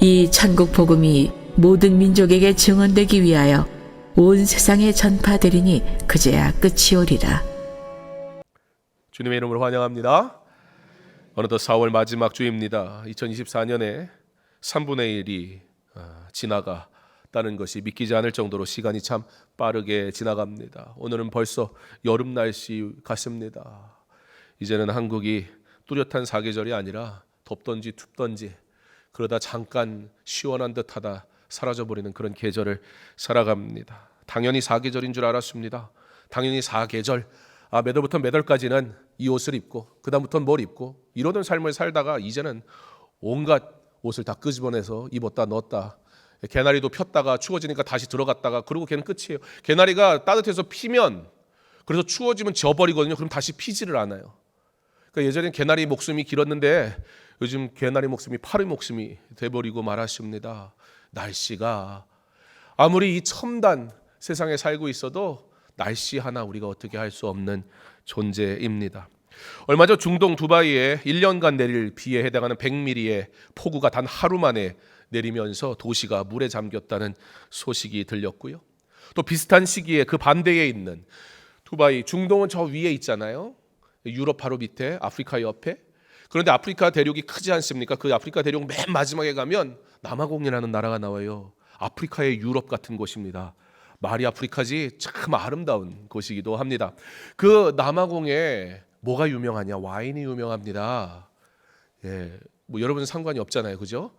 이 천국 복음이 모든 민족에게 증언되기 위하여 온 세상에 전파되리니 그제야 끝이 오리라. 주님의 이름으로 환영합니다. 어느덧 4월 마지막 주입니다. 2024년에 3분의 1이 지나갔다는 것이 믿기지 않을 정도로 시간이 참 빠르게 지나갑니다. 오늘은 벌써 여름 날씨 같습니다. 이제는 한국이 뚜렷한 사계절이 아니라 덥던지 춥던지 그러다 잠깐 시원한 듯하다 사라져버리는 그런 계절을 살아갑니다. 당연히 사계절인 줄 알았습니다. 당연히 사계절, 몇 월부터 몇 월까지는 이 옷을 입고 그 다음부터는 뭘 입고 이러던 삶을 살다가 이제는 온갖 옷을 다 끄집어내서 입었다 넣었다, 개나리도 폈다가 추워지니까 다시 들어갔다가, 그리고 걔는 끝이에요. 개나리가 따뜻해서 피면, 그래서 추워지면 져버리거든요. 그럼 다시 피지를 않아요. 그러니까 예전엔 개나리 목숨이 길었는데 요즘 개나리 목숨이 파리 목숨이 돼버리고 말았습니다. 날씨가 아무리 이 첨단 세상에 살고 있어도 날씨 하나 우리가 어떻게 할 수 없는 존재입니다. 얼마 전 중동 두바이에 1년간 내릴 비에 해당하는 100mm의 폭우가 단 하루 만에 내리면서 도시가 물에 잠겼다는 소식이 들렸고요. 또 비슷한 시기에 그 반대에 있는 두바이, 중동은 저 위에 있잖아요. 유럽 바로 밑에, 아프리카 옆에. 그런데 아프리카 대륙이 크지 않습니까? 그 아프리카 대륙 맨 마지막에 가면 남아공이라는 나라가 나와요. 아프리카의 유럽 같은 곳입니다. 말이 아프리카지 참 아름다운 곳이기도 합니다. 그 남아공에 뭐가 유명하냐? 와인이 유명합니다. 뭐 여러분은 상관이 없잖아요, 그죠?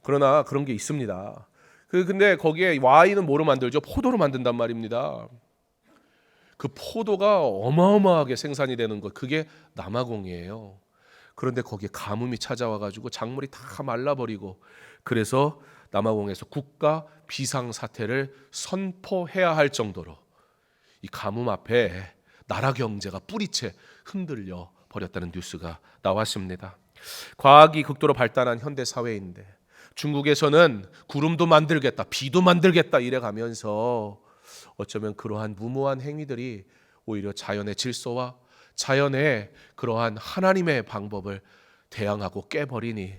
그러나 그런 게 있습니다. 근데 거기에 와인은 뭐로 만들죠? 포도로 만든단 말입니다. 그 포도가 어마어마하게 생산이 되는 것, 그게 남아공이에요. 그런데 거기에 가뭄이 찾아와가지고 작물이 다 말라버리고, 그래서 남아공에서 국가 비상사태를 선포해야 할 정도로 이 가뭄 앞에 나라 경제가 뿌리채 흔들려 버렸다는 뉴스가 나왔습니다. 과학이 극도로 발달한 현대 사회인데 중국에서는 구름도 만들겠다, 비도 만들겠다 이래가면서 어쩌면 그러한 무모한 행위들이 오히려 자연의 질서와 자연의 그러한 하나님의 방법을 대항하고 깨버리니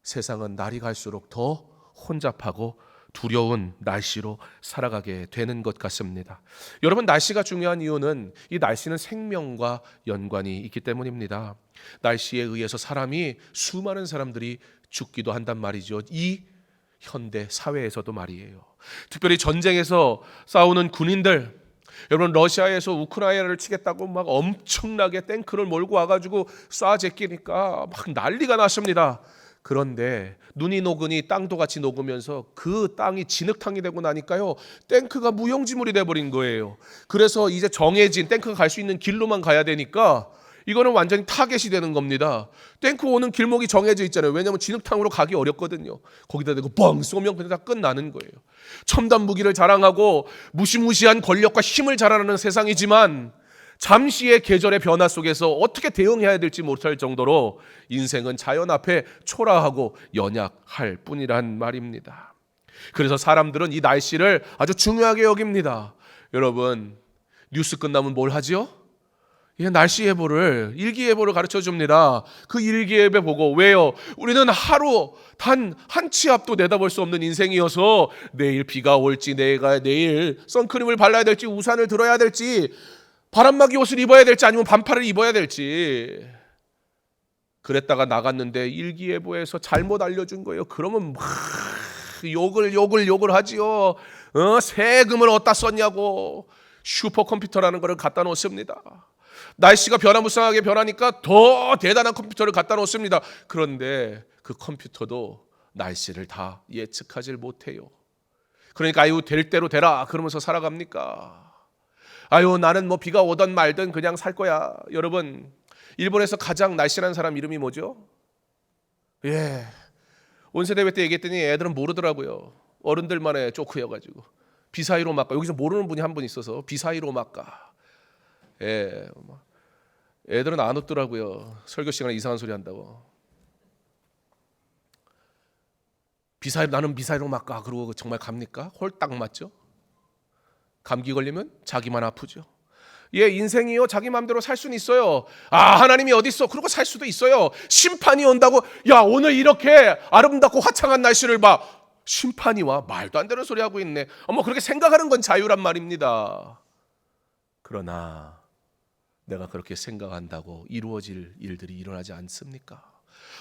세상은 날이 갈수록 더 혼잡하고 두려운 날씨로 살아가게 되는 것 같습니다. 여러분, 날씨가 중요한 이유는 이 날씨는 생명과 연관이 있기 때문입니다. 날씨에 의해서 수많은 사람들이 죽기도 한단 말이죠. 이 현대 사회에서도 말이에요. 특별히 전쟁에서 싸우는 군인들, 여러분, 러시아에서 우크라이나를 치겠다고 막 엄청나게 탱크를 몰고 와가지고 쏴 제끼니까 막 난리가 났습니다. 그런데 눈이 녹으니 땅도 같이 녹으면서 그 땅이 진흙탕이 되고 나니까요, 탱크가 무용지물이 돼버린 거예요. 그래서 이제 정해진 탱크가 갈 수 있는 길로만 가야 되니까 이거는 완전히 타겟이 되는 겁니다. 탱크 오는 길목이 정해져 있잖아요. 왜냐하면 진흙탕으로 가기 어렵거든요. 거기다 대고 뻥 쏘면 그냥 다 끝나는 거예요. 첨단 무기를 자랑하고 무시무시한 권력과 힘을 자랑하는 세상이지만 잠시의 계절의 변화 속에서 어떻게 대응해야 될지 못할 정도로 인생은 자연 앞에 초라하고 연약할 뿐이란 말입니다. 그래서 사람들은 이 날씨를 아주 중요하게 여깁니다. 여러분, 뉴스 끝나면 뭘 하죠? 날씨 예보를, 일기예보를 가르쳐 줍니다. 그 일기예보 보고, 왜요? 우리는 하루 단 한 치 앞도 내다볼 수 없는 인생이어서 내일 비가 올지, 내일 선크림을 발라야 될지, 우산을 들어야 될지, 바람막이 옷을 입어야 될지, 아니면 반팔을 입어야 될지, 그랬다가 나갔는데 일기예보에서 잘못 알려준 거예요. 그러면 막 욕을 하지요. 세금을 어디다 썼냐고 슈퍼컴퓨터라는 거를 갖다 놓습니다. 날씨가 변화무쌍하게 변하니까 더 대단한 컴퓨터를 갖다 놓습니다. 그런데 그 컴퓨터도 날씨를 다 예측하지 못해요. 그러니까 아유, 될 대로 되라 그러면서 살아갑니까? 아유, 나는 뭐 비가 오든 말든 그냥 살 거야. 여러분, 일본에서 가장 날씬한 사람 이름이 뭐죠? 온세대회 때 얘기했더니 애들은 모르더라고요. 어른들만의 조크여가지고. 비사이로 막가. 여기서 모르는 분이 한 분 있어서 비사이로 막가. 애들은 안 웃더라고요. 설교 시간에 이상한 소리 한다고. 나는 비사이로 막가. 그러고 정말 갑니까? 홀딱 맞죠? 감기 걸리면 자기만 아프죠. 인생이요 자기 마음대로 살 수는 있어요. 하나님이 어디 있어? 그러고 살 수도 있어요. 심판이 온다고 오늘 이렇게 아름답고 화창한 날씨를 봐. 심판이 와? 말도 안 되는 소리 하고 있네. 그렇게 생각하는 건 자유란 말입니다. 그러나 내가 그렇게 생각한다고 이루어질 일들이 일어나지 않습니까?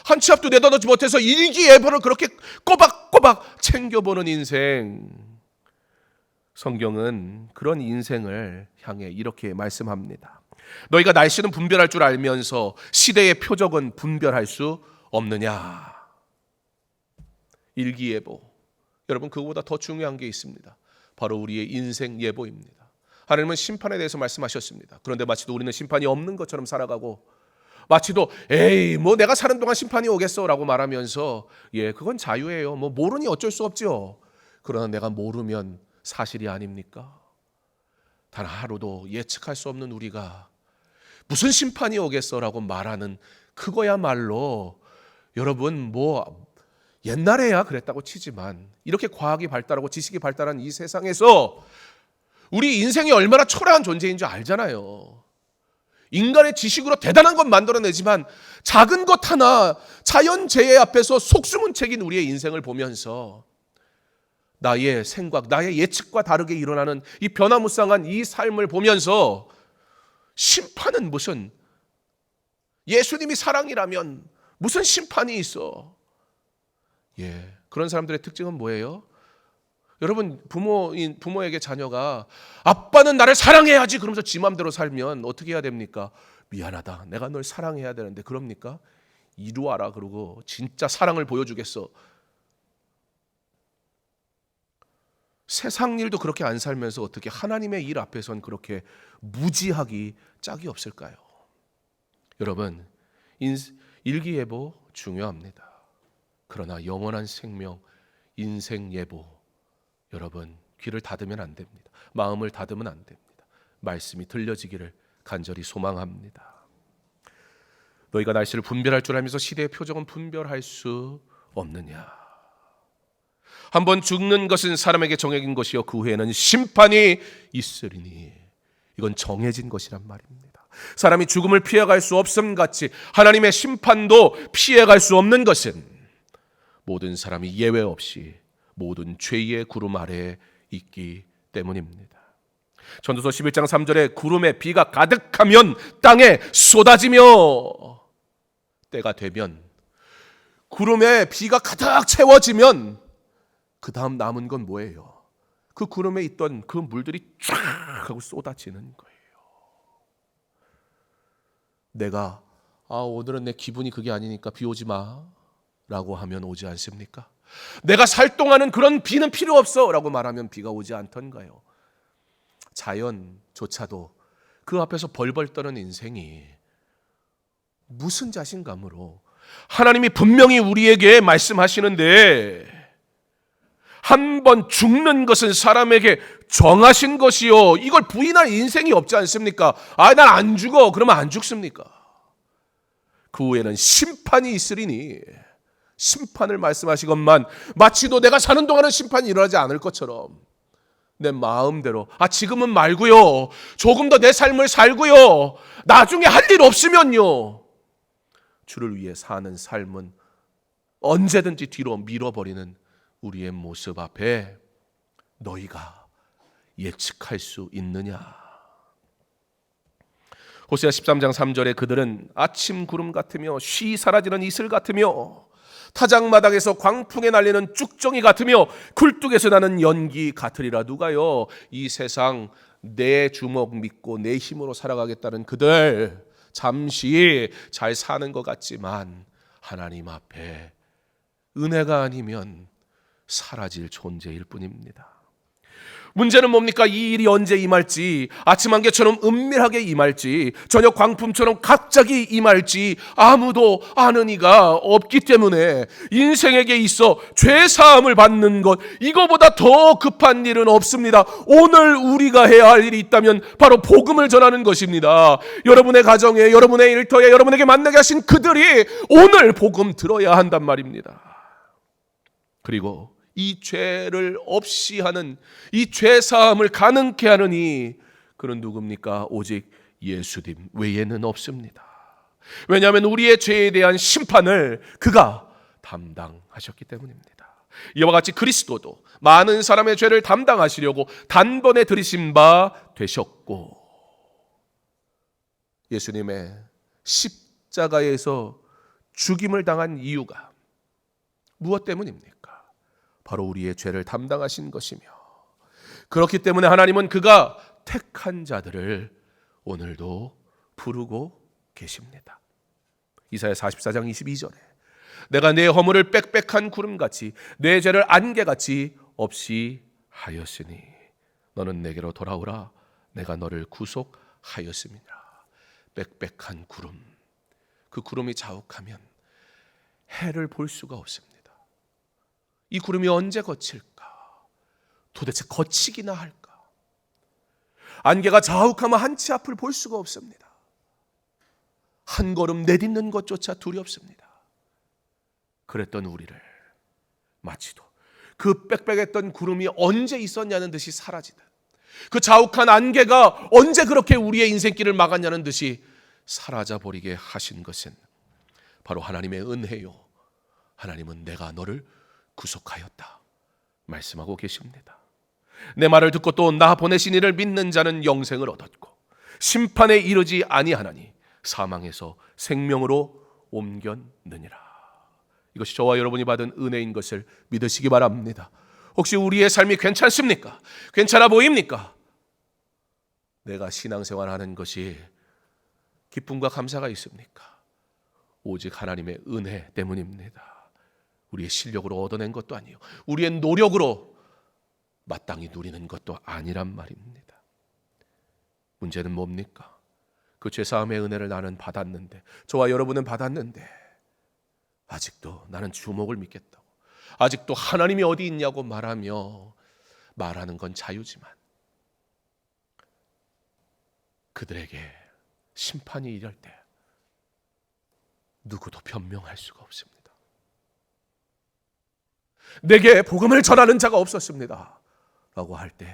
한 치 앞도 내다놓지 못해서 일기예보를 그렇게 꼬박꼬박 챙겨보는 인생. 성경은 그런 인생을 향해 이렇게 말씀합니다. 너희가 날씨는 분별할 줄 알면서 시대의 표적은 분별할 수 없느냐. 일기예보. 여러분, 그거보다 더 중요한 게 있습니다. 바로 우리의 인생 예보입니다. 하나님은 심판에 대해서 말씀하셨습니다. 그런데 마치도 우리는 심판이 없는 것처럼 살아가고, 마치도 내가 사는 동안 심판이 오겠어 라고 말하면서 그건 자유예요. 모르니 어쩔 수 없죠. 그러나 내가 모르면 사실이 아닙니까? 단 하루도 예측할 수 없는 우리가 무슨 심판이 오겠어라고 말하는 그거야말로 여러분 옛날에야 그랬다고 치지만 이렇게 과학이 발달하고 지식이 발달한 이 세상에서 우리 인생이 얼마나 초라한 존재인 줄 알잖아요. 인간의 지식으로 대단한 것 만들어내지만 작은 것 하나 자연재해 앞에서 속수문책인 우리의 인생을 보면서 나의 생각, 나의 예측과 다르게 일어나는 이 변화무쌍한 이 삶을 보면서 심판은 무슨, 예수님이 사랑이라면 무슨 심판이 있어? 그런 사람들의 특징은 뭐예요? 여러분, 부모에게 자녀가 아빠는 나를 사랑해야지 그러면서 지 맘대로 살면 어떻게 해야 됩니까? 미안하다, 내가 널 사랑해야 되는데 그럽니까? 이리 와라 그러고 진짜 사랑을 보여주겠어. 세상 일도 그렇게 안 살면서 어떻게 하나님의 일 앞에선 그렇게 무지하기 짝이 없을까요? 여러분, 일기예보 중요합니다. 그러나 영원한 생명, 인생 예보, 여러분 귀를 닫으면 안 됩니다. 마음을 닫으면 안 됩니다. 말씀이 들려지기를 간절히 소망합니다. 너희가 날씨를 분별할 줄 알면서 시대의 표적은 분별할 수 없느냐. 한번 죽는 것은 사람에게 정해진 것이요 그 후에는 심판이 있으리니. 이건 정해진 것이란 말입니다. 사람이 죽음을 피해갈 수 없음 같이 하나님의 심판도 피해갈 수 없는 것은 모든 사람이 예외 없이 모든 죄의 구름 아래에 있기 때문입니다. 전도서 11장 3절에 구름에 비가 가득하면 땅에 쏟아지며, 때가 되면 구름에 비가 가득 채워지면 그 다음 남은 건 뭐예요? 그 구름에 있던 그 물들이 쫙 하고 쏟아지는 거예요. 내가 오늘은 내 기분이 그게 아니니까 비 오지 마 라고 하면 오지 않습니까? 내가 살 동안은 그런 비는 필요 없어 라고 말하면 비가 오지 않던가요? 자연조차도 그 앞에서 벌벌 떠는 인생이 무슨 자신감으로, 하나님이 분명히 우리에게 말씀하시는데 한 번 죽는 것은 사람에게 정하신 것이요, 이걸 부인할 인생이 없지 않습니까? 난 안 죽어 그러면 안 죽습니까? 그 후에는 심판이 있으리니, 심판을 말씀하시건만 마치도 내가 사는 동안은 심판이 일어나지 않을 것처럼 내 마음대로 지금은 말고요, 조금 더 내 삶을 살고요, 나중에 할 일 없으면요, 주를 위해 사는 삶은 언제든지 뒤로 밀어버리는 우리의 모습 앞에 너희가 예측할 수 있느냐. 호세아 13장 3절에 그들은 아침 구름 같으며 쉬 사라지는 이슬 같으며 타작마당에서 광풍에 날리는 쭉정이 같으며 굴뚝에서 나는 연기 같으리라. 누가요? 이 세상 내 주먹 믿고 내 힘으로 살아가겠다는 그들, 잠시 잘 사는 것 같지만 하나님 앞에 은혜가 아니면 사라질 존재일 뿐입니다. 문제는 뭡니까? 이 일이 언제 임할지, 아침 안개처럼 은밀하게 임할지, 저녁 광풍처럼 갑자기 임할지 아무도 아는 이가 없기 때문에 인생에게 있어 죄사함을 받는 것, 이거보다 더 급한 일은 없습니다. 오늘 우리가 해야 할 일이 있다면 바로 복음을 전하는 것입니다. 여러분의 가정에, 여러분의 일터에, 여러분에게 만나게 하신 그들이 오늘 복음 들어야 한단 말입니다. 그리고 이 죄를 없이 하는, 이 죄사함을 가능케 하는 이 그는 누굽니까? 오직 예수님 외에는 없습니다. 왜냐하면 우리의 죄에 대한 심판을 그가 담당하셨기 때문입니다. 이와 같이 그리스도도 많은 사람의 죄를 담당하시려고 단번에 들이신 바 되셨고, 예수님의 십자가에서 죽임을 당한 이유가 무엇 때문입니까? 바로 우리의 죄를 담당하신 것이며, 그렇기 때문에 하나님은 그가 택한 자들을 오늘도 부르고 계십니다. 이사야 44장 22절에 내가 내 허물을 빽빽한 구름같이 내 죄를 안개같이 없이 하였으니 너는 내게로 돌아오라. 내가 너를 구속하였습니다. 빽빽한 구름, 그 구름이 자욱하면 해를 볼 수가 없습니다. 이 구름이 언제 거칠까? 도대체 거치기나 할까? 안개가 자욱하면 한치 앞을 볼 수가 없습니다. 한 걸음 내딛는 것조차 두렵습니다. 그랬던 우리를 마치도 그 빽빽했던 구름이 언제 있었냐는 듯이 사라지듯, 그 자욱한 안개가 언제 그렇게 우리의 인생길을 막았냐는 듯이 사라져버리게 하신 것은 바로 하나님의 은혜요, 하나님은 내가 너를 구속하였다 말씀하고 계십니다. 내 말을 듣고 또 나 보내신 이를 믿는 자는 영생을 얻었고 심판에 이르지 아니하나니 사망에서 생명으로 옮겼느니라. 이것이 저와 여러분이 받은 은혜인 것을 믿으시기 바랍니다. 혹시 우리의 삶이 괜찮습니까? 괜찮아 보입니까? 내가 신앙생활하는 것이 기쁨과 감사가 있습니까? 오직 하나님의 은혜 때문입니다. 우리의 실력으로 얻어낸 것도 아니요, 우리의 노력으로 마땅히 누리는 것도 아니란 말입니다. 문제는 뭡니까? 그 죄사함의 은혜를 나는 받았는데, 저와 여러분은 받았는데 아직도 나는 주목을 믿겠다고, 아직도 하나님이 어디 있냐고 말하며, 말하는 건 자유지만 그들에게 심판이 이럴 때 누구도 변명할 수가 없습니다. 내게 복음을 전하는 자가 없었습니다 라고 할 때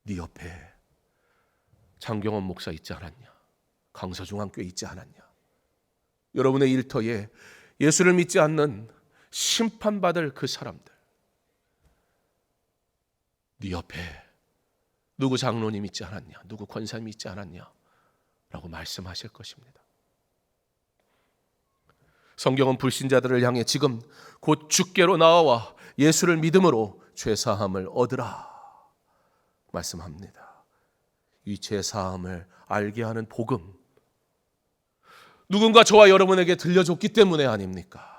네 옆에 장경원 목사 있지 않았냐? 강서중앙교회 있지 않았냐? 여러분의 일터에 예수를 믿지 않는 심판받을 그 사람들, 네 옆에 누구 장로님 있지 않았냐? 누구 권사님 있지 않았냐? 라고 말씀하실 것입니다. 성경은 불신자들을 향해 지금 곧 주께로 나와 예수를 믿음으로 죄사함을 얻으라 말씀합니다. 이 죄사함을 알게 하는 복음, 누군가 저와 여러분에게 들려줬기 때문에 아닙니까?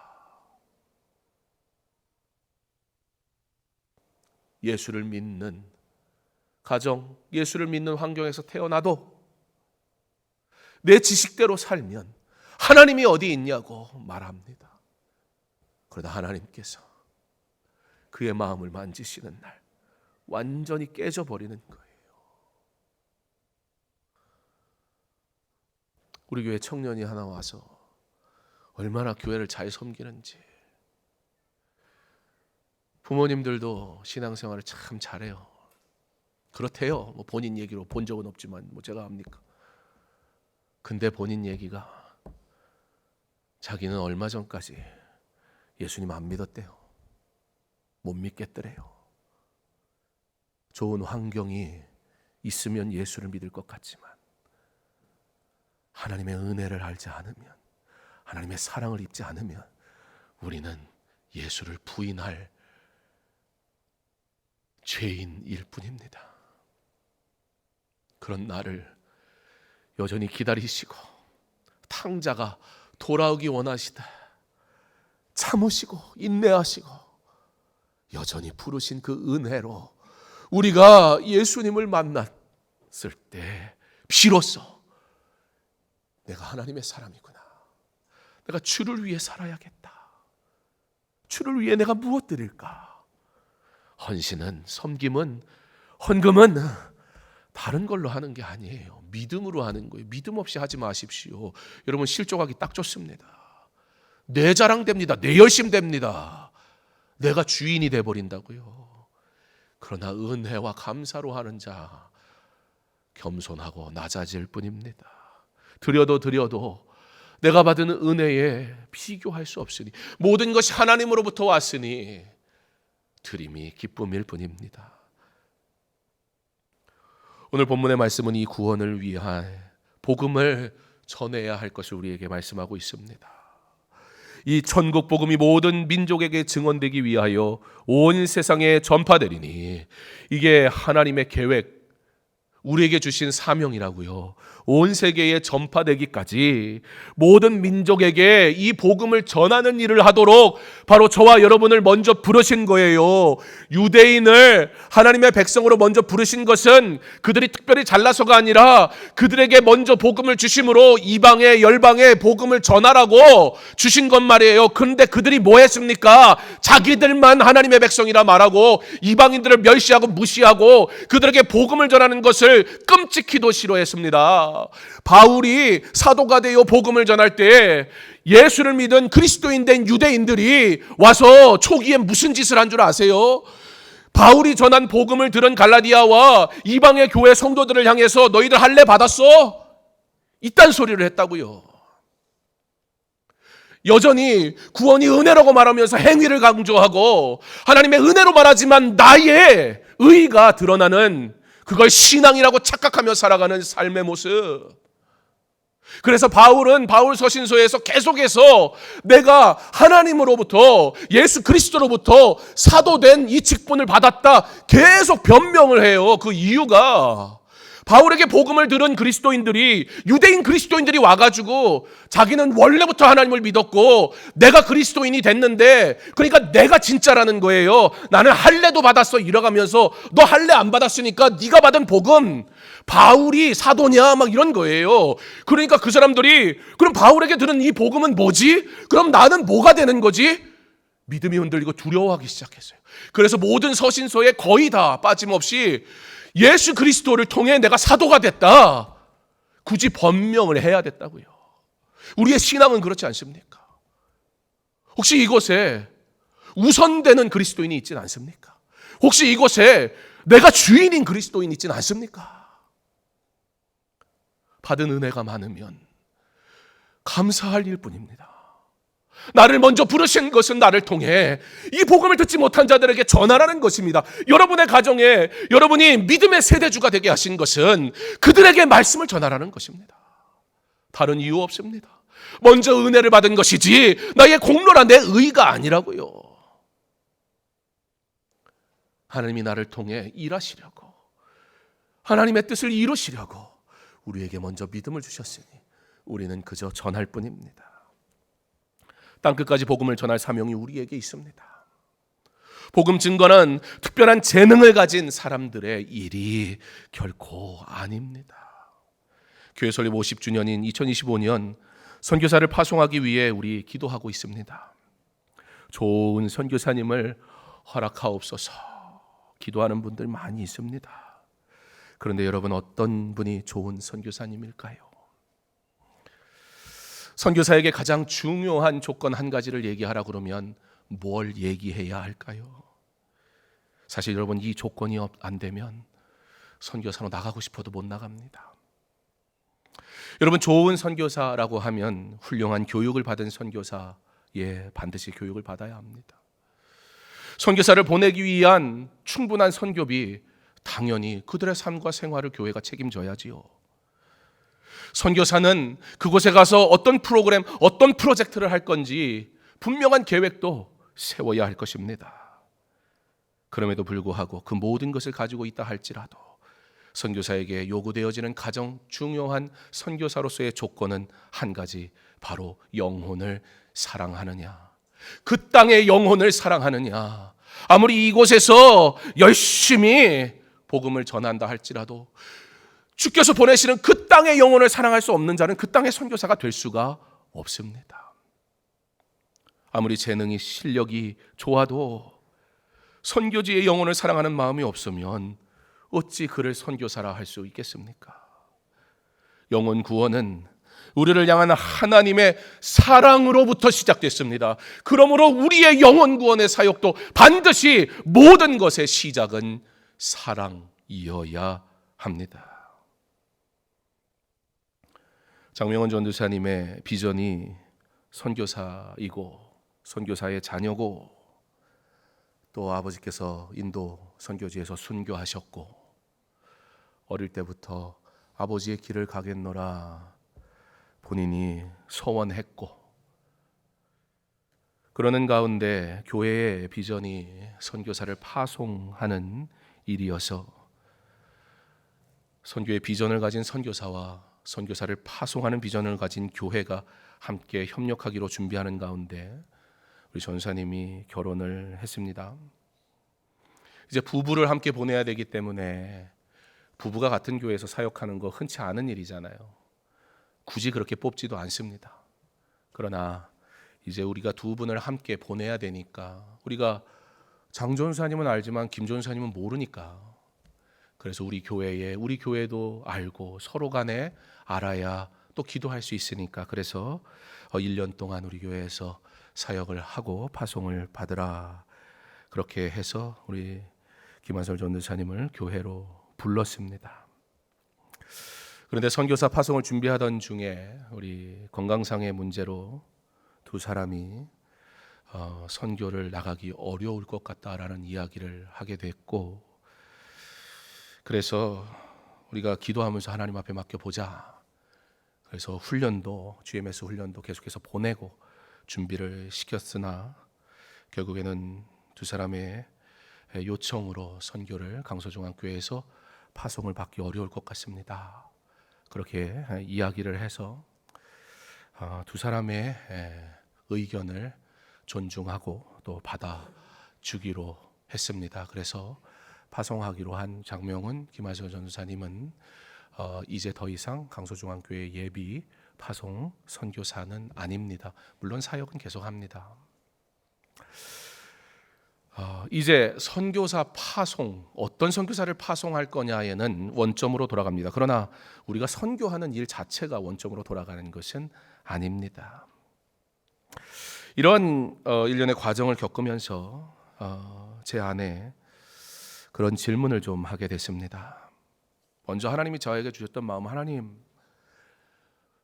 예수를 믿는 가정, 예수를 믿는 환경에서 태어나도 내 지식대로 살면 하나님이 어디 있냐고 말합니다. 그러다 하나님께서 그의 마음을 만지시는 날 완전히 깨져버리는 거예요. 우리 교회 청년이 하나 와서 얼마나 교회를 잘 섬기는지, 부모님들도 신앙생활을 참 잘해요. 그렇대요. 뭐 본인 얘기로 본 적은 없지만 뭐 제가 압니까? 근데 본인 얘기가 자기는 얼마 전까지 예수님 안 믿었대요. 못 믿겠더래요. 좋은 환경이 있으면 예수를 믿을 것 같지만 하나님의 은혜를 알지 않으면, 하나님의 사랑을 입지 않으면 우리는 예수를 부인할 죄인일 뿐입니다. 그런 나를 여전히 기다리시고 탕자가 돌아오기 원하시다 참으시고 인내하시고 여전히 부르신 그 은혜로 우리가 예수님을 만났을 때 비로소 내가 하나님의 사람이구나, 내가 주를 위해 살아야겠다, 주를 위해 내가 무엇 드릴까. 헌신은, 섬김은, 헌금은 다른 걸로 하는 게 아니에요. 믿음으로 하는 거예요. 믿음 없이 하지 마십시오. 여러분 실족하기 딱 좋습니다. 내 자랑 됩니다. 내 열심 됩니다. 내가 주인이 돼버린다고요. 그러나 은혜와 감사로 하는 자, 겸손하고 낮아질 뿐입니다. 드려도 내가 받은 은혜에 비교할 수 없으니, 모든 것이 하나님으로부터 왔으니 드림이 기쁨일 뿐입니다. 오늘 본문의 말씀은 이 구원을 위한 복음을 전해야 할 것을 우리에게 말씀하고 있습니다. 이 천국 복음이 모든 민족에게 증언되기 위하여 온 세상에 전파되리니, 이게 하나님의 계획, 우리에게 주신 사명이라고요. 온 세계에 전파되기까지 모든 민족에게 이 복음을 전하는 일을 하도록 바로 저와 여러분을 먼저 부르신 거예요. 유대인을 하나님의 백성으로 먼저 부르신 것은 그들이 특별히 잘나서가 아니라 그들에게 먼저 복음을 주심으로 이방에 열방에 복음을 전하라고 주신 것 말이에요. 그런데 그들이 뭐 했습니까? 자기들만 하나님의 백성이라 말하고 이방인들을 멸시하고 무시하고 그들에게 복음을 전하는 것을 끔찍히도 싫어했습니다. 바울이 사도가 되어 복음을 전할 때 예수를 믿은 그리스도인 된 유대인들이 와서 초기에 무슨 짓을 한 줄 아세요? 바울이 전한 복음을 들은 갈라디아와 이방의 교회 성도들을 향해서 너희들 할례 받았어? 이딴 소리를 했다고요. 여전히 구원이 은혜라고 말하면서 행위를 강조하고 하나님의 은혜로 말하지만 나의 의의가 드러나는, 그걸 신앙이라고 착각하며 살아가는 삶의 모습. 그래서 바울은 바울 서신서에서 계속해서 내가 하나님으로부터 예수 그리스도로부터 사도된 이 직분을 받았다 계속 변명을 해요. 그 이유가 바울에게 복음을 들은 그리스도인들이, 유대인 그리스도인들이 와가지고 자기는 원래부터 하나님을 믿었고 내가 그리스도인이 됐는데, 그러니까 내가 진짜라는 거예요. 나는 할례도 받았어 이러가면서 너 할례 안 받았으니까 네가 받은 복음, 바울이 사도냐 막 이런 거예요. 그러니까 그 사람들이 그럼 바울에게 들은 이 복음은 뭐지? 그럼 나는 뭐가 되는 거지? 믿음이 흔들리고 두려워하기 시작했어요. 그래서 모든 서신서에 거의 다 빠짐없이 예수 그리스도를 통해 내가 사도가 됐다, 굳이 번명을 해야 됐다고요. 우리의 신앙은 그렇지 않습니까? 혹시 이곳에 우선되는 그리스도인이 있지는 않습니까? 혹시 이곳에 내가 주인인 그리스도인이 있지는 않습니까? 받은 은혜가 많으면 감사할 일뿐입니다. 나를 먼저 부르신 것은 나를 통해 이 복음을 듣지 못한 자들에게 전하라는 것입니다. 여러분의 가정에 여러분이 믿음의 세대주가 되게 하신 것은 그들에게 말씀을 전하라는 것입니다. 다른 이유 없습니다. 먼저 은혜를 받은 것이지 나의 공로나 내 의가 아니라고요. 하나님이 나를 통해 일하시려고, 하나님의 뜻을 이루시려고 우리에게 먼저 믿음을 주셨으니 우리는 그저 전할 뿐입니다. 땅끝까지 복음을 전할 사명이 우리에게 있습니다. 복음 증거는 특별한 재능을 가진 사람들의 일이 결코 아닙니다. 교회 설립 50주년인 2025년 선교사를 파송하기 위해 우리 기도하고 있습니다. 좋은 선교사님을 허락하옵소서 기도하는 분들 많이 있습니다. 그런데 여러분, 어떤 분이 좋은 선교사님일까요? 선교사에게 가장 중요한 조건 한 가지를 얘기하라 그러면 뭘 얘기해야 할까요? 사실 여러분, 이 조건이 안 되면 선교사로 나가고 싶어도 못 나갑니다. 여러분, 좋은 선교사라고 하면 훌륭한 교육을 받은 선교사에 반드시 교육을 받아야 합니다. 선교사를 보내기 위한 충분한 선교비, 당연히 그들의 삶과 생활을 교회가 책임져야지요. 선교사는 그곳에 가서 어떤 프로그램, 어떤 프로젝트를 할 건지 분명한 계획도 세워야 할 것입니다. 그럼에도 불구하고 그 모든 것을 가지고 있다 할지라도 선교사에게 요구되어지는 가장 중요한 선교사로서의 조건은 한 가지, 바로 영혼을 사랑하느냐, 그 땅의 영혼을 사랑하느냐. 아무리 이곳에서 열심히 복음을 전한다 할지라도 주께서 보내시는 그 땅의 영혼을 사랑할 수 없는 자는 그 땅의 선교사가 될 수가 없습니다. 아무리 재능이 실력이 좋아도 선교지의 영혼을 사랑하는 마음이 없으면 어찌 그를 선교사라 할 수 있겠습니까? 영혼 구원은 우리를 향한 하나님의 사랑으로부터 시작됐습니다. 그러므로 우리의 영혼 구원의 사역도 반드시 모든 것의 시작은 사랑이어야 합니다. 장명원 전도사님의 비전이 선교사이고 선교사의 자녀고, 또 아버지께서 인도 선교지에서 순교하셨고, 어릴 때부터 아버지의 길을 가겠노라 본인이 소원했고, 그러는 가운데 교회의 비전이 선교사를 파송하는 일이어서 선교의 비전을 가진 선교사와 선교사를 파송하는 비전을 가진 교회가 함께 협력하기로 준비하는 가운데 우리 전사님이 결혼을 했습니다. 이제 부부를 함께 보내야 되기 때문에 부부가 같은 교회에서 사역하는 거 흔치 않은 일이잖아요. 굳이 그렇게 뽑지도 않습니다. 그러나 이제 우리가 두 분을 함께 보내야 되니까, 우리가 장 전사님은 알지만 김 전사님은 모르니까, 그래서 우리 교회도 알고 서로 간에 알아야 또 기도할 수 있으니까, 그래서 1년 동안 우리 교회에서 사역을 하고 파송을 받으라, 그렇게 해서 우리 김한솔 전도사님을 교회로 불렀습니다. 그런데 선교사 파송을 준비하던 중에 우리 건강상의 문제로 두 사람이 선교를 나가기 어려울 것 같다라는 이야기를 하게 됐고, 그래서 우리가 기도하면서 하나님 앞에 맡겨보자. 그래서 GMS 훈련도 계속해서 보내고 준비를 시켰으나 결국에는 두 사람의 요청으로 선교를 강서중앙교회에서 파송을 받기 어려울 것 같습니다. 그렇게 이야기를 해서 두 사람의 의견을 존중하고 또 받아주기로 했습니다. 그래서 파송하기로 한 장명훈, 김하서 전도사님은 이제 더 이상 강서중앙교회 예비 파송 선교사는 아닙니다. 물론 사역은 계속합니다. 이제 선교사 파송, 어떤 선교사를 파송할 거냐에는 원점으로 돌아갑니다. 그러나 우리가 선교하는 일 자체가 원점으로 돌아가는 것은 아닙니다. 이런 일련의 과정을 겪으면서 제 안에 그런 질문을 좀 하게 됐습니다. 먼저 하나님이 저에게 주셨던 마음, 하나님,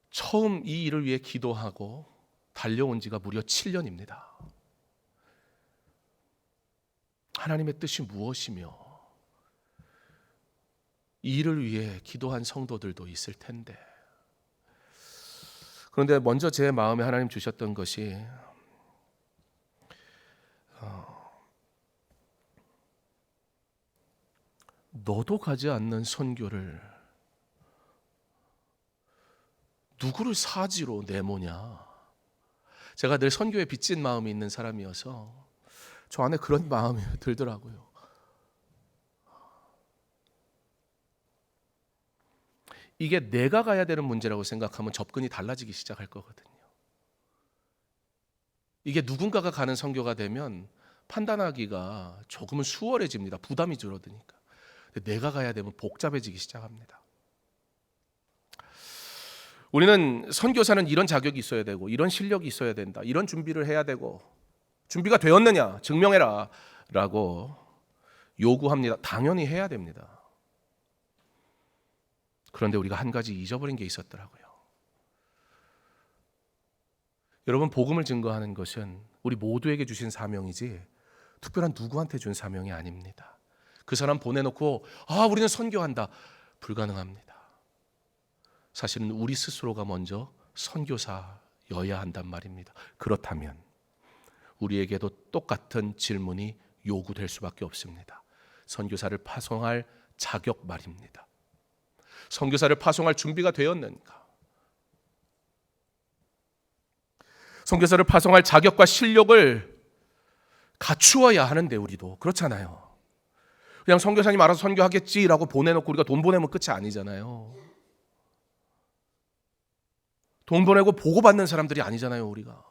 처음 이 일을 위해 기도하고 달려온 지가 무려 7년입니다. 하나님의 뜻이 무엇이며 이 일을 위해 기도한 성도들도 있을 텐데, 그런데 먼저 제 마음에 하나님 주셨던 것이 너도 가지 않는 선교를 누구를 사지로 내모냐. 제가 늘 선교에 빚진 마음이 있는 사람이어서 저 안에 그런 마음이 들더라고요. 이게 내가 가야 되는 문제라고 생각하면 접근이 달라지기 시작할 거거든요. 이게 누군가가 가는 선교가 되면 판단하기가 조금은 수월해집니다. 부담이 줄어드니까. 근데 내가 가야 되면 복잡해지기 시작합니다. 우리는 선교사는 이런 자격이 있어야 되고 이런 실력이 있어야 된다, 이런 준비를 해야 되고, 준비가 되었느냐 증명해라 라고 요구합니다. 당연히 해야 됩니다. 그런데 우리가 한 가지 잊어버린 게 있었더라고요. 여러분, 복음을 증거하는 것은 우리 모두에게 주신 사명이지 특별한 누구한테 준 사명이 아닙니다. 그 사람 보내놓고 우리는 선교한다, 불가능합니다. 사실은 우리 스스로가 먼저 선교사여야 한단 말입니다. 그렇다면 우리에게도 똑같은 질문이 요구될 수밖에 없습니다. 선교사를 파송할 자격 말입니다. 선교사를 파송할 준비가 되었는가? 선교사를 파송할 자격과 실력을 갖추어야 하는데 우리도 그렇잖아요. 그냥 선교사님 알아서 선교하겠지라고 보내놓고 우리가 돈 보내면 끝이 아니잖아요. 돈 보내고 보고받는 사람들이 아니잖아요, 우리가.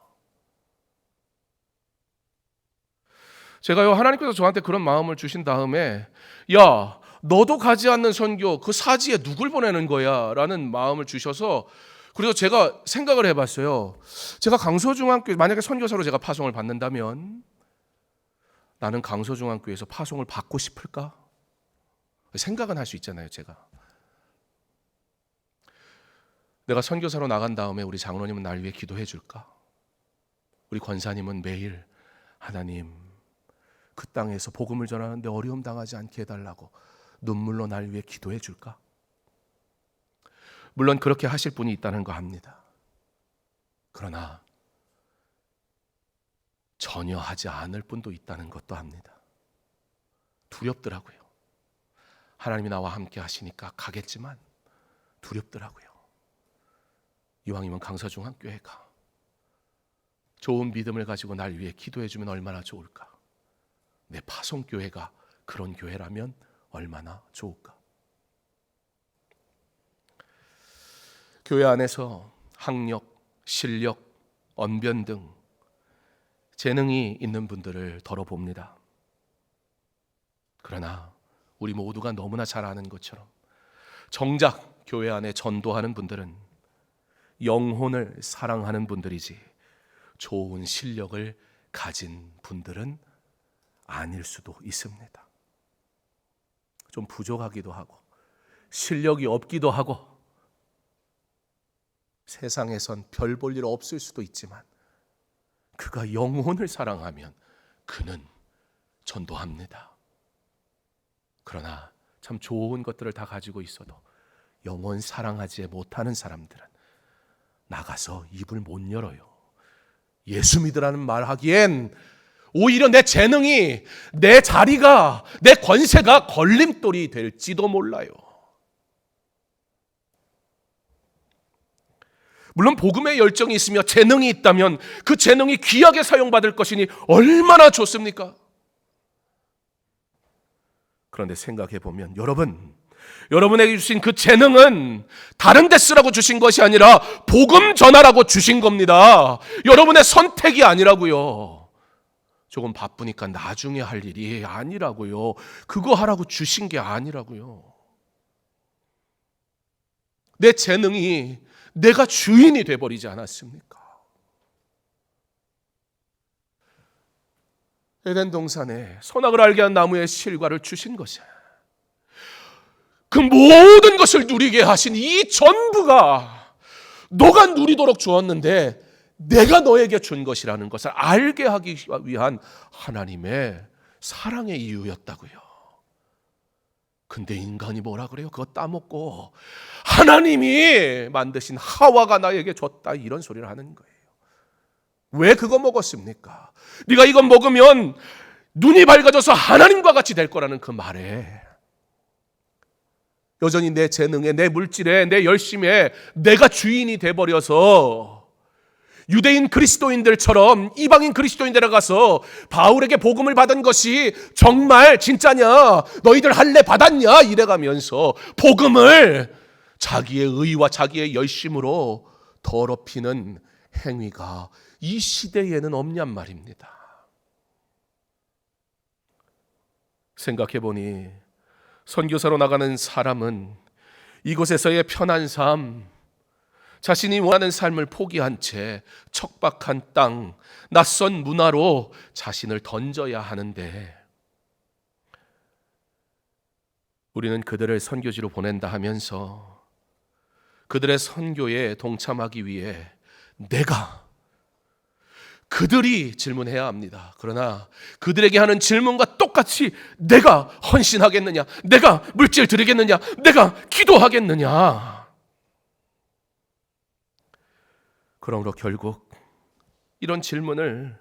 제가요, 하나님께서 저한테 그런 마음을 주신 다음에, 야, 너도 가지 않는 선교, 그 사지에 누굴 보내는 거야? 라는 마음을 주셔서, 그래서 제가 생각을 해봤어요. 제가 강서중앙교회, 만약에 선교사로 제가 파송을 받는다면 나는 강서중앙교회에서 파송을 받고 싶을까? 생각은 할 수 있잖아요, 제가. 내가 선교사로 나간 다음에 우리 장로님은 날 위해 기도해 줄까? 우리 권사님은 매일 하나님 그 땅에서 복음을 전하는데 어려움 당하지 않게 해달라고 눈물로 날 위해 기도해 줄까? 물론 그렇게 하실 분이 있다는 거 압니다. 그러나 전혀 하지 않을 분도 있다는 것도 압니다. 두렵더라고요. 하나님이 나와 함께 하시니까 가겠지만 두렵더라고요. 이왕이면 강서중앙교회가 좋은 믿음을 가지고 날 위해 기도해 주면 얼마나 좋을까? 내 파송교회가 그런 교회라면 얼마나 좋을까? 교회 안에서 학력, 실력, 언변 등 재능이 있는 분들을 덜어봅니다. 그러나 우리 모두가 너무나 잘 아는 것처럼 정작 교회 안에 전도하는 분들은 영혼을 사랑하는 분들이지 좋은 실력을 가진 분들은 아닐 수도 있습니다. 좀 부족하기도 하고 실력이 없기도 하고 세상에선 별 볼 일 없을 수도 있지만 그가 영혼을 사랑하면 그는 전도합니다. 그러나 참 좋은 것들을 다 가지고 있어도 영혼 사랑하지 못하는 사람들은 나가서 입을 못 열어요. 예수 믿으라는 말 하기엔 오히려 내 재능이, 내 자리가, 내 권세가 걸림돌이 될지도 몰라요. 물론 복음의 열정이 있으며 재능이 있다면 그 재능이 귀하게 사용받을 것이니 얼마나 좋습니까? 그런데 생각해 보면 여러분에게 주신 그 재능은 다른 데 쓰라고 주신 것이 아니라 복음 전하라고 주신 겁니다. 여러분의 선택이 아니라고요. 조금 바쁘니까 나중에 할 일이 아니라고요. 그거 하라고 주신 게 아니라고요. 내 재능이 내가 주인이 돼버리지 않았습니까? 에덴 동산에 선악을 알게 한 나무의 실과를 주신 것이야. 그 모든 것을 누리게 하신 이 전부가 너가 누리도록 주었는데 내가 너에게 준 것이라는 것을 알게 하기 위한 하나님의 사랑의 이유였다고요. 근데 인간이 뭐라 그래요? 그거 따먹고 하나님이 만드신 하와가 나에게 줬다 이런 소리를 하는 거예요. 왜 그거 먹었습니까? 네가 이거 먹으면 눈이 밝아져서 하나님과 같이 될 거라는 그 말에 여전히 내 재능에, 내 물질에, 내 열심에 내가 주인이 돼버려서 유대인 그리스도인들처럼 이방인 그리스도인들에 가서 바울에게 복음을 받은 것이 정말 진짜냐, 너희들 할례 받았냐 이래가면서 복음을 자기의 의와 자기의 열심으로 더럽히는 행위가 이 시대에는 없냔 말입니다. 생각해보니 선교사로 나가는 사람은 이곳에서의 편한 삶, 자신이 원하는 삶을 포기한 채 척박한 땅, 낯선 문화로 자신을 던져야 하는데 우리는 그들을 선교지로 보낸다 하면서 그들의 선교에 동참하기 위해 그들이 질문해야 합니다. 그러나 그들에게 하는 질문과 똑같이 내가 헌신하겠느냐, 내가 물질 드리겠느냐, 내가 기도하겠느냐. 그러므로 결국 이런 질문을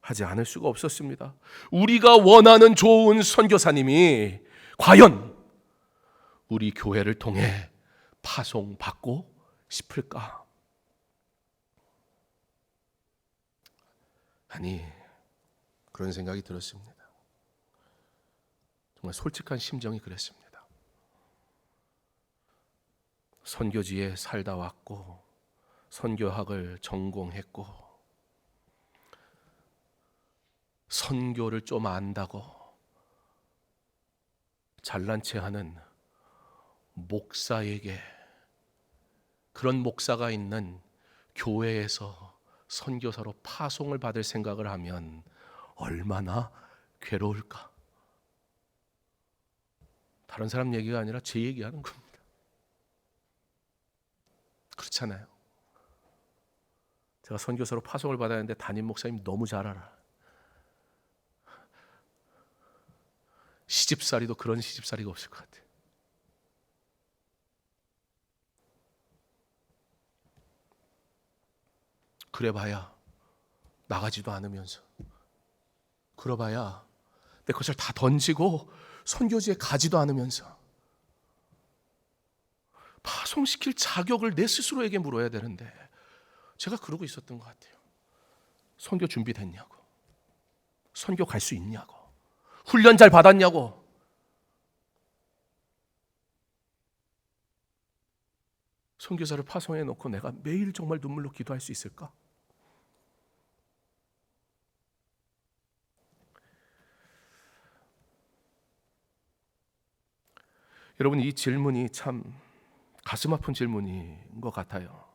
하지 않을 수가 없었습니다. 우리가 원하는 좋은 선교사님이 과연 우리 교회를 통해 파송받고 싶을까? 아니, 그런 생각이 들었습니다. 정말 솔직한 심정이 그랬습니다. 선교지에 살다 왔고 선교학을 전공했고 선교를 좀 안다고 잘난 체 하는 목사에게, 그런 목사가 있는 교회에서 선교사로 파송을 받을 생각을 하면 얼마나 괴로울까? 다른 사람 얘기가 아니라 제 얘기하는 겁니다. 그렇잖아요. 제가 선교사로 파송을 받았는데 담임 목사님 너무 잘 알아. 시집살이도 그런 시집살이가 없을 것 같아요. 그래봐야 나가지도 않으면서, 그래봐야 내 것을 다 던지고 선교지에 가지도 않으면서, 파송시킬 자격을 내 스스로에게 물어야 되는데 제가 그러고 있었던 것 같아요. 선교 준비됐냐고, 선교 갈 수 있냐고, 훈련 잘 받았냐고. 선교사를 파송해 놓고 내가 매일 정말 눈물로 기도할 수 있을까? 여러분, 이 질문이 참 가슴 아픈 질문인 것 같아요.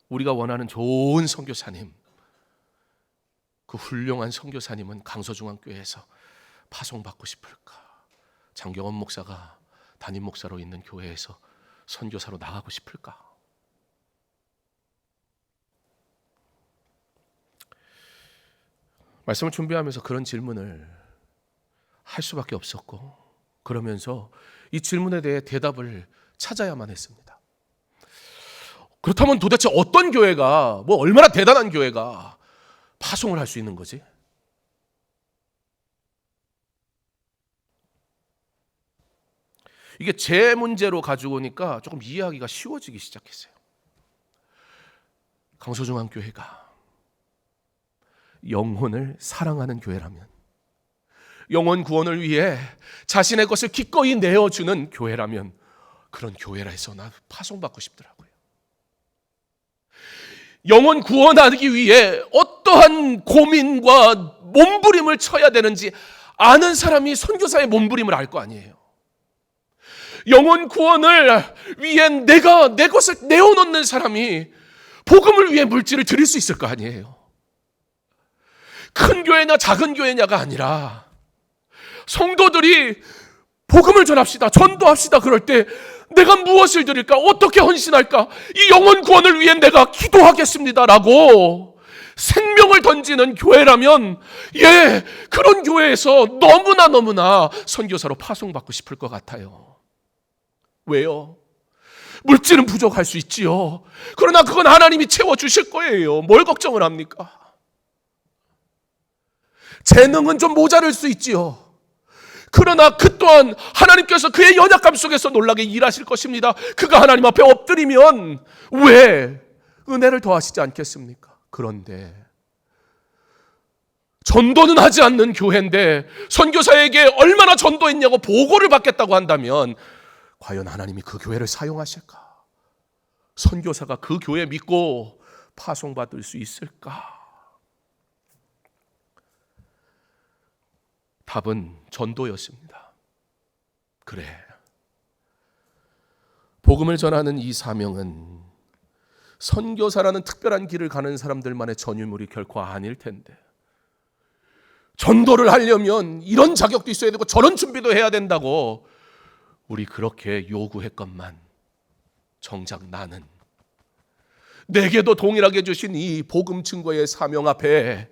우리가 원하는 좋은 선교사님, 그 훌륭한 선교사님은 강서중앙교회에서 파송받고 싶을까? 장경원 목사가 담임 목사로 있는 교회에서 선교사로 나가고 싶을까? 말씀을 준비하면서 그런 질문을 할 수밖에 없었고, 그러면서 이 질문에 대해 대답을 찾아야만 했습니다. 그렇다면 도대체 어떤 교회가, 얼마나 대단한 교회가 파송을 할 수 있는 거지? 이게 제 문제로 가지고 오니까 조금 이해하기가 쉬워지기 시작했어요. 강서중앙교회가 영혼을 사랑하는 교회라면, 영혼 구원을 위해 자신의 것을 기꺼이 내어주는 교회라면, 그런 교회라 해서 나 파송받고 싶더라고요. 영혼 구원하기 위해 어떠한 고민과 몸부림을 쳐야 되는지 아는 사람이 선교사의 몸부림을 알 거 아니에요. 영혼 구원을 위해 내가 내 것을 내어놓는 사람이 복음을 위해 물질을 드릴 수 있을 거 아니에요. 큰 교회냐 작은 교회냐가 아니라 성도들이 복음을 전합시다, 전도합시다 그럴 때 내가 무엇을 드릴까, 어떻게 헌신할까, 이 영혼 구원을 위해 내가 기도하겠습니다라고 생명을 던지는 교회라면, 그런 교회에서 너무나 선교사로 파송받고 싶을 것 같아요. 왜요? 물질은 부족할 수 있지요. 그러나 그건 하나님이 채워주실 거예요. 뭘 걱정을 합니까? 재능은 좀 모자랄 수 있지요. 그러나 그 또한 하나님께서 그의 연약감 속에서 놀라게 일하실 것입니다. 그가 하나님 앞에 엎드리면 왜 은혜를 더하시지 않겠습니까? 그런데 전도는 하지 않는 교회인데 선교사에게 얼마나 전도했냐고 보고를 받겠다고 한다면 과연 하나님이 그 교회를 사용하실까? 선교사가 그 교회 믿고 파송받을 수 있을까? 답은 전도였습니다. 그래, 복음을 전하는 이 사명은 선교사라는 특별한 길을 가는 사람들만의 전유물이 결코 아닐 텐데, 전도를 하려면 이런 자격도 있어야 되고 저런 준비도 해야 된다고 우리 그렇게 요구했건만, 정작 나는 내게도 동일하게 주신 이 복음 증거의 사명 앞에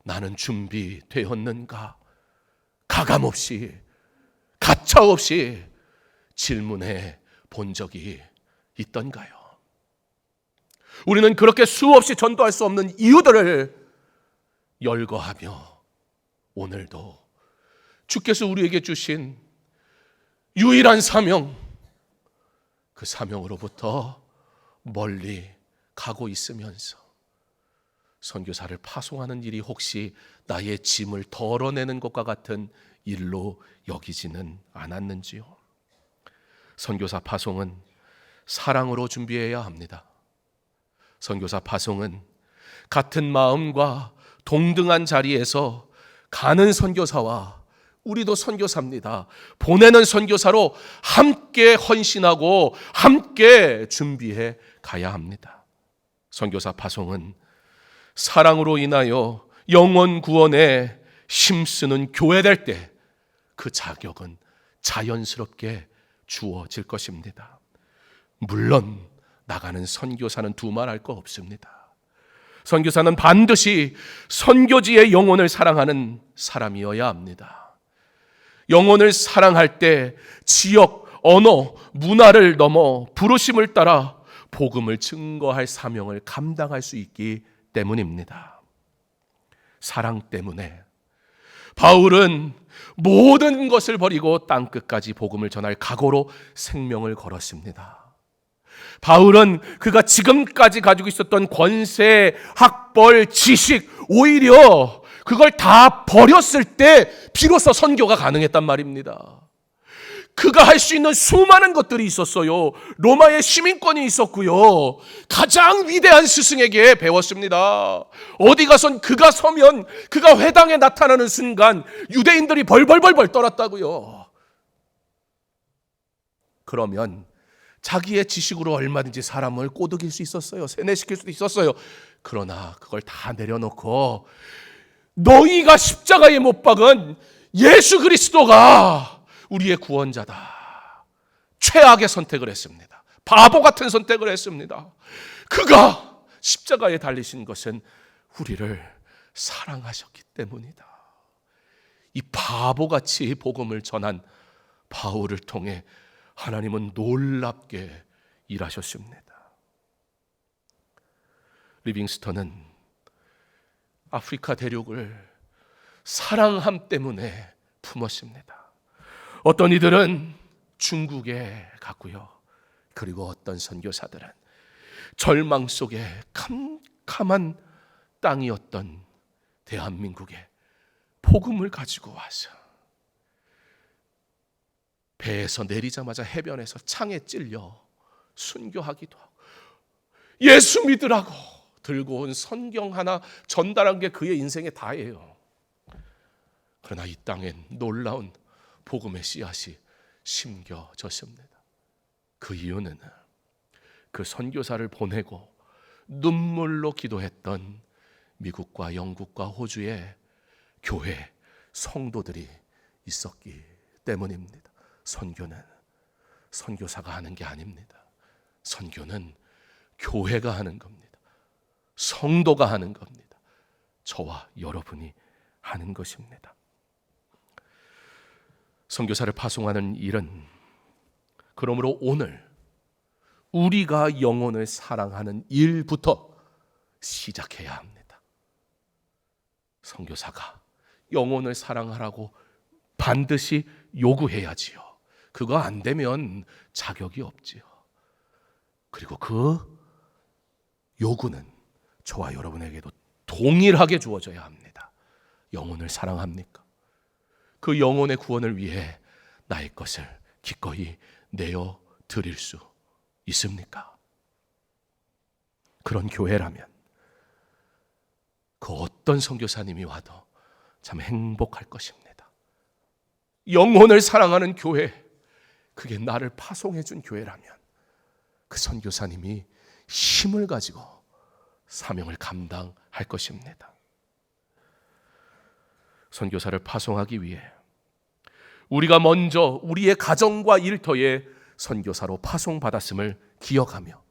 나는 준비되었는가? 가감없이, 가차없이 질문해 본 적이 있던가요? 우리는 그렇게 수없이 전도할 수 없는 이유들을 열거하며 오늘도 주께서 우리에게 주신 유일한 사명, 그 사명으로부터 멀리 가고 있으면서 선교사를 파송하는 일이 혹시 나의 짐을 덜어내는 것과 같은 일로 여기지는 않았는지요? 선교사 파송은 사랑으로 준비해야 합니다. 선교사 파송은 같은 마음과 동등한 자리에서 가는 선교사와 우리도 선교사입니다. 보내는 선교사로 함께 헌신하고 함께 준비해 가야 합니다. 선교사 파송은 사랑으로 인하여 영혼 구원에 힘쓰는 교회 될 때 그 자격은 자연스럽게 주어질 것입니다. 물론 나가는 선교사는 두말할 거 없습니다. 선교사는 반드시 선교지의 영혼을 사랑하는 사람이어야 합니다. 영혼을 사랑할 때 지역, 언어, 문화를 넘어 부르심을 따라 복음을 증거할 사명을 감당할 수 있기 때문입니다. 사랑 때문에 바울은 모든 것을 버리고 땅끝까지 복음을 전할 각오로 생명을 걸었습니다. 바울은 그가 지금까지 가지고 있었던 권세, 학벌, 지식, 오히려 그걸 다 버렸을 때 비로소 선교가 가능했단 말입니다. 그가 할 수 있는 수많은 것들이 있었어요. 로마의 시민권이 있었고요. 가장 위대한 스승에게 배웠습니다. 어디 가선 그가 서면, 그가 회당에 나타나는 순간 유대인들이 벌벌벌 떨었다고요. 그러면 자기의 지식으로 얼마든지 사람을 꼬드길 수 있었어요. 세뇌시킬 수도 있었어요. 그러나 그걸 다 내려놓고 너희가 십자가에 못 박은 예수 그리스도가 우리의 구원자다. 최악의 선택을 했습니다. 바보 같은 선택을 했습니다. 그가 십자가에 달리신 것은 우리를 사랑하셨기 때문이다. 이 바보같이 복음을 전한 바울을 통해 하나님은 놀랍게 일하셨습니다. 리빙스턴은 아프리카 대륙을 사랑함 때문에 품었습니다. 어떤 이들은 중국에 갔고요. 그리고 어떤 선교사들은 절망 속에 캄캄한 땅이었던 대한민국에 복음을 가지고 와서 배에서 내리자마자 해변에서 창에 찔려 순교하기도 하고 예수 믿으라고 들고 온 성경 하나 전달한 게 그의 인생의 다예요. 그러나 이 땅엔 놀라운 복음의 씨앗이 심겨졌습니다. 그 이유는 그 선교사를 보내고 눈물로 기도했던 미국과 영국과 호주의 교회 성도들이 있었기 때문입니다. 선교는 선교사가 하는 게 아닙니다. 선교는 교회가 하는 겁니다. 성도가 하는 겁니다. 저와 여러분이 하는 것입니다. 선교사를 파송하는 일은 그러므로 오늘 우리가 영혼을 사랑하는 일부터 시작해야 합니다. 선교사가 영혼을 사랑하라고 반드시 요구해야지요. 그거 안 되면 자격이 없지요. 그리고 그 요구는 저와 여러분에게도 동일하게 주어져야 합니다. 영혼을 사랑합니까? 그 영혼의 구원을 위해 나의 것을 기꺼이 내어 드릴 수 있습니까? 그런 교회라면 그 어떤 선교사님이 와도 참 행복할 것입니다. 영혼을 사랑하는 교회, 그게 나를 파송해 준 교회라면 그 선교사님이 힘을 가지고 사명을 감당할 것입니다. 선교사를 파송하기 위해 우리가 먼저 우리의 가정과 일터에 선교사로 파송받았음을 기억하며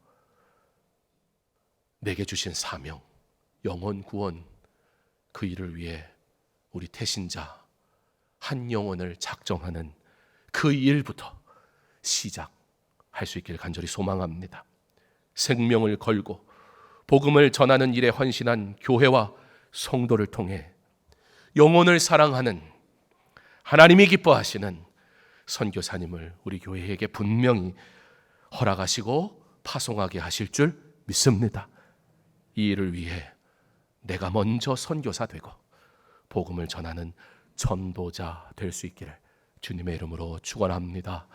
내게 주신 사명, 영혼 구원, 그 일을 위해 우리 태신자 한 영혼을 작정하는 그 일부터 시작할 수 있기를 간절히 소망합니다. 생명을 걸고 복음을 전하는 일에 헌신한 교회와 성도를 통해 영혼을 사랑하는 하나님이 기뻐하시는 선교사님을 우리 교회에게 분명히 허락하시고 파송하게 하실 줄 믿습니다. 이 일을 위해 내가 먼저 선교사 되고 복음을 전하는 전도자 될 수 있기를 주님의 이름으로 축원합니다.